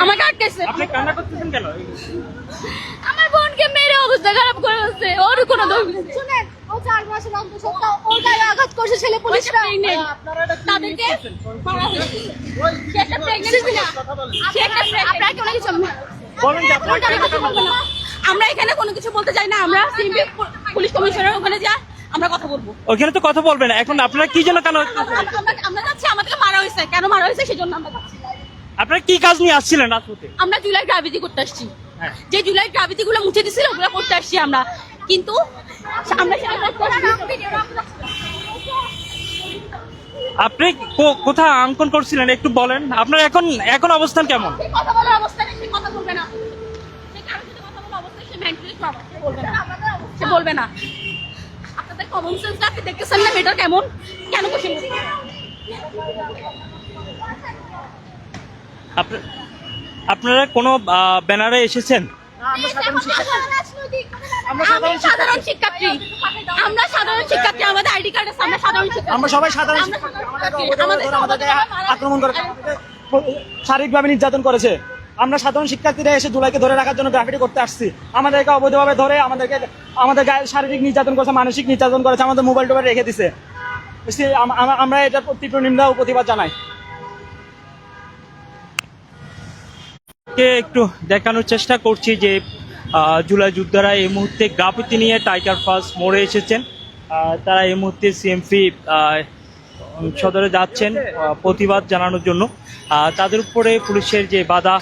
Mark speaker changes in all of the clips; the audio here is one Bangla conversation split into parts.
Speaker 1: আমাকে আটকেছে।
Speaker 2: আপনি কান্না করতেছেন কেন?
Speaker 1: আমার বোনকে মেরে অবস্থা খারাপ করে ফেলছে, ওর কোনো দোষ নেই।
Speaker 3: শুনেন, ও 4 মাসের অন্তঃসত্ত্বা, ওর গায়ে আঘাত করছে ছেলে পুলিশরা।
Speaker 1: তাদেরকে মারা হয়েছে। সে একটা প্রেগনেন্সি না, সে একটা আপনারা কি কিছু
Speaker 2: বলেন যে আপনারা
Speaker 1: উল্টানো কথা বলবেন না। আমরা এখানে কোনো কিছু বলতে চাই না, আমরা সিএমপি পুলিশ কমিশনার ওখানে যা আমরা কথা বলবো।
Speaker 2: ওখানে তো কথা বলবেন, এখন আপনারা কি জন্য কেন?
Speaker 1: আমরা যাচ্ছি, আমাদেরকে মারা হয়েছে, কেন মারা হয়েছে সেজন্য আমরা যাচ্ছি।
Speaker 2: আপনারা কি কাজ নিয়ে আসছিলেন রাজপথে?
Speaker 1: আমরা জুলাই গ্রাভিটি করতে আসছি,
Speaker 2: হ্যাঁ।
Speaker 1: যে জুলাই গ্রাভিটি গুলো মুছে দিছিল ওগুলো করতে আসছি আমরা, কিন্তু আমরা সেটা করতে আসছি।
Speaker 2: আপনি কোথায় অঙ্কন করছিলেন একটু বলেন, আপনার এখন অবস্থান কেমন?
Speaker 1: সে কথা বলার অবস্থা নেই, সে কথা বলবে না। সে কারোর সাথে কথা বলার অবস্থায় সে মেন্টালি প্রবলেম, সে বলবে না, সে বলবে না। আপনাদের কমন সেন্স আপনি দেখতেছেন না মেয়েটা কেমন, কেন কোশ্চেন করছেন?
Speaker 2: আপনারা কোনো ব্যানারে এসেছেন?
Speaker 1: আমি সাধারণ শিক্ষার্থী, আমরা সাধারণ শিক্ষার্থী, আমাদের আইডি কার্ড আছে, আমরা সাধারণ শিক্ষার্থী।
Speaker 4: আমরা সবাই সাধারণ আমাদেরকে আক্রমণ করে, শারীরিকভাবে নির্যাতন করেছে। আমরা সাধারণ শিক্ষার্থীরা এসে জুলাইকে ধরে রাখার জন্য গ্রাফিটি করতে আসছি। আমাদেরকে অবৈধভাবে ধরে আমাদের গায়ে শারীরিক নির্যাতন করেছে, মানসিক নির্যাতন করেছে, আমাদের মোবাইল টোবাইল রেখে দিছে। আমরা এটার তীব্র নিন্দা ও প্রতিবাদ জানাই।
Speaker 2: একটু দেখানোর চেষ্টা করছি যে জুলাই যোদ্ধারা এই মুহূর্তে গ্রাফিতি নিয়ে টাইগার পাস মোড়ে এসেছেন। তারা এই মুহূর্তে সিএমপি সদরে যাচ্ছেন প্রতিবাদ জানানোর জন্য। তাদের উপরে পুলিশের যে বাধা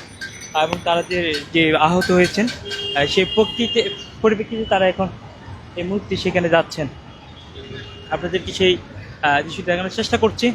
Speaker 2: এবং তারা যে আহত হয়েছেন সেই পরিপ্রেক্ষিতে তারা এখন এই মুহূর্তে সেখানে যাচ্ছেন। আপনাদেরকে সেই দৃশ্য দেখানোর চেষ্টা করছি।